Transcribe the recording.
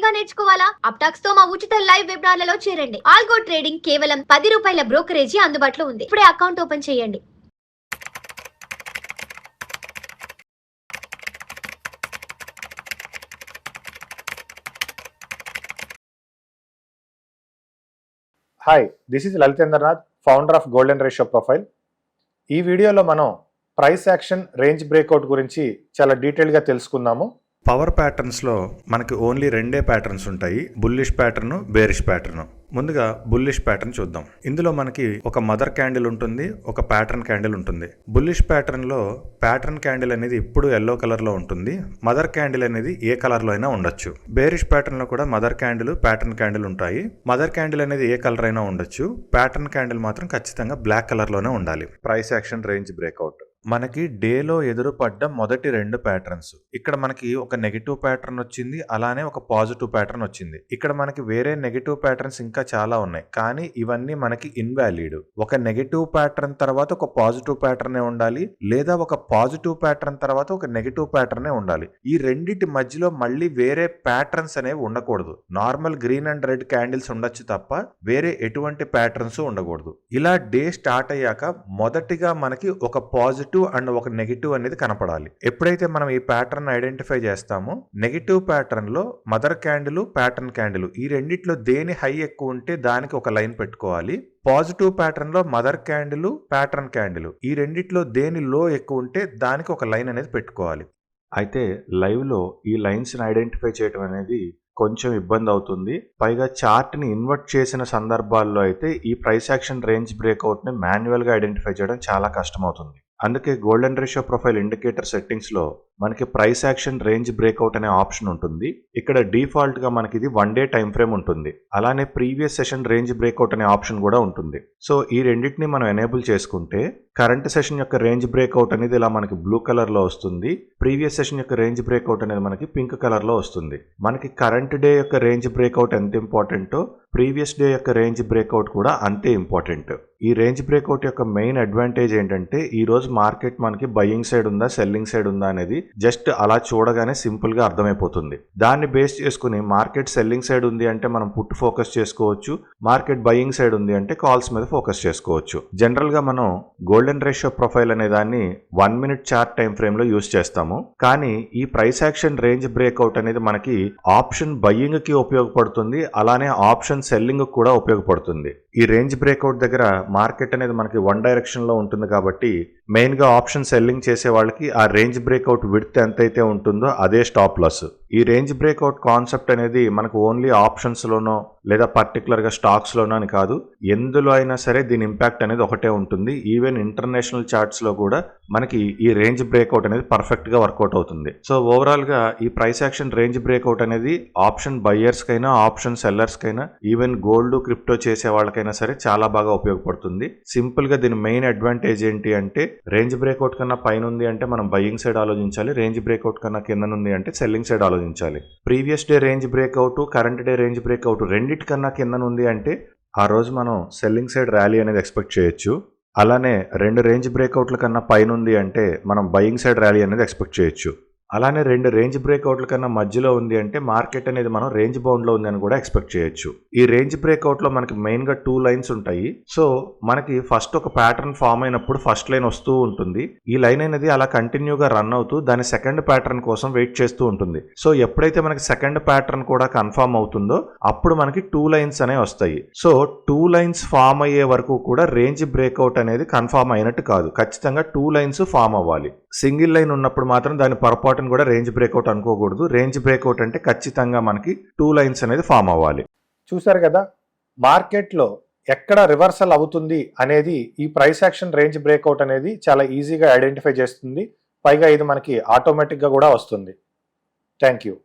గా నేర్చుకోవాలా? అప్టాక్స్ తో మా ఉచిత లైవ్ వెబినార్లలో చేరండి. ఆల్గో ట్రేడింగ్ కేవలం 10 రూపాయల బ్రోకరేజీ అందుబాటులో ఉంది. ఇప్పుడే అకౌంట్ ఓపెన్ చేయండి. Hi, this is Lalitendranath, founder of golden ratio profile. ఈ వీడియోలో మనం ప్రైస్ యాక్షన్ రేంజ్ బ్రేక్అవుట్ గురించి చాలా డీటెయిల్గా తెలుసుకుందాము. పవర్ ప్యాటర్న్స్లో మనకి ఓన్లీ రెండే ప్యాటర్న్స్ ఉంటాయి, బుల్లిష్ ప్యాటర్న్, బేరిష్ ప్యాటర్న్. ముందుగా బుల్లిష్ ప్యాటర్న్ చూద్దాం. ఇందులో మనకి ఒక మదర్ క్యాండిల్ ఉంటుంది, ఒక ప్యాటర్న్ క్యాండిల్ ఉంటుంది. బుల్లిష్ ప్యాటర్న్లో ప్యాటర్న్ క్యాండిల్ అనేది ఇప్పుడు ఎల్లో కలర్లో ఉంటుంది, మదర్ క్యాండిల్ అనేది ఏ కలర్లో అయినా ఉండొచ్చు. బేరిష్ ప్యాటర్న్లో కూడా మదర్ క్యాండిల్, ప్యాటర్న్ క్యాండిల్ ఉంటాయి. మదర్ క్యాండిల్ అనేది ఏ కలర్ అయినా ఉండొచ్చు, ప్యాటర్న్ క్యాండిల్ మాత్రం ఖచ్చితంగా బ్లాక్ కలర్లోనే ఉండాలి. ప్రైస్ యాక్షన్ రేంజ్ బ్రేక్అవుట్ మనకి డేలో ఎదురుపడ్డ మొదటి రెండు ప్యాటర్న్స్. ఇక్కడ మనకి ఒక నెగిటివ్ ప్యాటర్న్ వచ్చింది, అలానే ఒక పాజిటివ్ ప్యాటర్న్ వచ్చింది. ఇక్కడ మనకి వేరే నెగిటివ్ ప్యాటర్న్స్ ఇంకా చాలా ఉన్నాయి, కానీ ఇవన్నీ మనకి ఇన్వాలిడ్. ఒక నెగిటివ్ ప్యాటర్న్ తర్వాత ఒక పాజిటివ్ ప్యాటర్నే ఉండాలి, లేదా ఒక పాజిటివ్ ప్యాటర్న్ తర్వాత ఒక నెగిటివ్ ప్యాటర్నే ఉండాలి. ఈ రెండింటి మధ్యలో మళ్ళీ వేరే ప్యాటర్న్స్ అనేవి ఉండకూడదు. Normal green and red candles ఉండొచ్చు తప్ప వేరే ఎటువంటి ప్యాటర్న్స్ ఉండకూడదు. ఇలా డే స్టార్ట్ అయ్యాక మొదటిగా మనకి ఒక పాజిటివ్ అండ్ ఒక నెగిటివ్ అనేది కనపడాలి. ఎప్పుడైతే మనం ఈ ప్యాటర్న్ ఐడెంటిఫై చేస్తామో, నెగిటివ్ ప్యాటర్న్ లో మదర్ క్యాండిల్, ప్యాటర్న్ క్యాండిల్ ఈ రెండిట్లో దేని హై ఎక్కువ ఉంటే దానికి ఒక లైన్ పెట్టుకోవాలి. పాజిటివ్ ప్యాటర్న్ లో మదర్ క్యాండిల్, ప్యాటర్న్ క్యాండిల్ ఈ రెండిట్లో దేని లో ఎక్కువ ఉంటే దానికి ఒక లైన్ అనేది పెట్టుకోవాలి. అయితే లైవ్ లో ఈ లైన్స్ ని ఐడెంటిఫై చేయడం అనేది కొంచెం ఇబ్బంది అవుతుంది. పైగా చార్ట్ ని ఇన్వర్ట్ చేసిన సందర్భాల్లో అయితే ఈ ప్రైస్ యాక్షన్ రేంజ్ బ్రేక్అవుట్ ని మాన్యువల్ గా ఐడెంటిఫై చేయడం చాలా కష్టం అవుతుంది. అందుకే golden ratio profile indicator settings లో మనకి ప్రైస్ యాక్షన్ రేంజ్ బ్రేక్అవుట్ అనే ఆప్షన్ ఉంటుంది. ఇక్కడ డిఫాల్ట్ గా మనకి ఇది 1 డే టైం ఫ్రేమ్ ఉంటుంది. అలానే ప్రీవియస్ సెషన్ రేంజ్ బ్రేక్అవుట్ అనే ఆప్షన్ కూడా ఉంటుంది. సో ఈ రెండింటిని మనం ఎనేబుల్ చేసుకుంటే కరెంట్ సెషన్ యొక్క రేంజ్ బ్రేక్అవుట్ అనేది ఇలా మనకి బ్లూ కలర్ లో వస్తుంది. ప్రీవియస్ సెషన్ యొక్క రేంజ్ బ్రేక్అవుట్ అనేది మనకి పింక్ కలర్ లో వస్తుంది. మనకి కరెంట్ డే యొక్క రేంజ్ బ్రేక్అవుట్ ఎంత ఇంపార్టెంటో ప్రీవియస్ డే యొక్క రేంజ్ బ్రేక్అవుట్ కూడా అంతే ఇంపార్టెంట్. ఈ రేంజ్ బ్రేక్అవుట్ యొక్క మెయిన్ అడ్వాంటేజ్ ఏంటంటే ఈ రోజు మార్కెట్ మనకి బయింగ్ సైడ్ ఉందా, సెల్లింగ్ సైడ్ ఉందా అనేది జస్ట్ అలా చూడగానే సింపుల్ గా అర్థమైపోతుంది. దాన్ని బేస్ చేసుకుని మార్కెట్ సెల్లింగ్ సైడ్ ఉంది అంటే మనం పుట్ ఫోకస్ చేసుకోవచ్చు, మార్కెట్ బయింగ్ సైడ్ ఉంది అంటే కాల్స్ మీద ఫోకస్ చేసుకోవచ్చు. జనరల్ గా మనం గోల్డెన్ రేషియో ప్రొఫైల్ అనే దాన్ని 1 మినిట్ చార్ట్ టైం ఫ్రేమ్ లో యూజ్ చేస్తాము. కానీ ఈ ప్రైస్ యాక్షన్ రేంజ్ బ్రేక్అవుట్ అనేది మనకి ఆప్షన్ బయింగ్ కి ఉపయోగపడుతుంది, అలానే ఆప్షన్ సెల్లింగ్ కూడా ఉపయోగపడుతుంది. ఈ రేంజ్ బ్రేక్అవుట్ దగ్గర మార్కెట్ అనేది మనకి 1 డైరెక్షన్ లో ఉంటుంది కాబట్టి మెయిన్ గా ఆప్షన్ సెల్లింగ్ చేసే వాళ్ళకి ఆ రేంజ్ బ్రేక్అవుట్ విడ్త్ ఎంతైతే ఉంటుందో అదే స్టాప్ లాస్. ఈ రేంజ్ బ్రేక్అవుట్ కాన్సెప్ట్ అనేది మనకు ఓన్లీ ఆప్షన్స్ లోనో లేదా పర్టికులర్ గా స్టాక్స్ లోనో అని కాదు, ఎందులో అయినా సరే దీని ఇంపాక్ట్ అనేది ఒకటే ఉంటుంది. ఈవెన్ ఇంటర్నేషనల్ చార్ట్స్ లో కూడా మనకి ఈ రేంజ్ బ్రేక్అవుట్ అనేది పర్ఫెక్ట్ గా వర్కౌట్ అవుతుంది. సో ఓవరాల్ గా ఈ ప్రైస్ యాక్షన్ రేంజ్ బ్రేక్అవుట్ అనేది ఆప్షన్ బయ్యర్స్ కైనా, ఆప్షన్ సెల్లర్స్ కైనా, ఈవెన్ గోల్డ్, క్రిప్టో చేసే వాళ్ళకైనా సరే చాలా బాగా ఉపయోగపడుతుంది. సింపుల్ గా దీని మెయిన్ అడ్వాంటేజ్ ఏంటి అంటే రేంజ్ బ్రేక్అవుట్ కన్నా పైన ఉంది అంటే మనం బయింగ్ సైడ్ ఆలోచించాలి, రేంజ్ బ్రేక్అవుట్ కన్నా కింద ఉంది అంటే సెల్లింగ్ సైడ్ ఆలోచించాలి. Previous day range breakout, current day range breakout రెండిటికన్నా కింద ఉంది అంటే ఆ రోజు మనం సెల్లింగ్ సైడ్ ర్యాలీ అనేది ఎక్స్పెక్ట్ చేయొచ్చు. అలానే 2 రేంజ్ బ్రేక్అవుట్ల కన్నా పైన ఉంది అంటే మనం బయింగ్ సైడ్ ర్యాలీ అనేది ఎక్స్పెక్ట్ చేయొచ్చు. అలానే 2 రేంజ్ బ్రేక్అవుట్ల కన్నా మధ్యలో ఉంది అంటే మార్కెట్ అనేది మనం రేంజ్ బౌండ్ లో ఉంది అని కూడా ఎక్స్పెక్ట్ చేయొచ్చు. ఈ రేంజ్ బ్రేక్అవుట్ లో మనకి మెయిన్ గా 2 లైన్స్ ఉంటాయి. సో మనకి ఫస్ట్ ఒక ప్యాటర్న్ ఫామ్ అయినప్పుడు ఫస్ట్ లైన్ వస్తూ ఉంటుంది. ఈ లైన్ అనేది అలా కంటిన్యూగా రన్ అవుతూ దాని సెకండ్ ప్యాటర్న్ కోసం వెయిట్ చేస్తూ ఉంటుంది. సో ఎప్పుడైతే మనకి సెకండ్ ప్యాటర్న్ కూడా కన్ఫర్మ్ అవుతుందో అప్పుడు మనకి 2 లైన్స్ అనేవి వస్తాయి. సో 2 లైన్స్ ఫామ్ అయ్యే వరకు కూడా రేంజ్ బ్రేక్అవుట్ అనేది కన్ఫర్మ్ అయినట్టు కాదు, ఖచ్చితంగా 2 లైన్స్ ఫామ్ అవ్వాలి. సింగిల్ లైన్ ఉన్నప్పుడు మాత్రం దాని పొరపాటును కూడా రేంజ్ బ్రేక్అవుట్ అనుకోకూడదు. రేంజ్ బ్రేక్అవుట్ అంటే ఖచ్చితంగా మనకి 2 లైన్స్ అనేది ఫామ్ అవ్వాలి. చూసారు కదా, మార్కెట్లో ఎక్కడ రివర్సల్ అవుతుంది అనేది ఈ ప్రైస్ యాక్షన్ రేంజ్ బ్రేక్అవుట్ అనేది చాలా ఈజీగా ఐడెంటిఫై చేస్తుంది. పైగా ఇది మనకి ఆటోమేటిక్గా కూడా వస్తుంది. Thank you.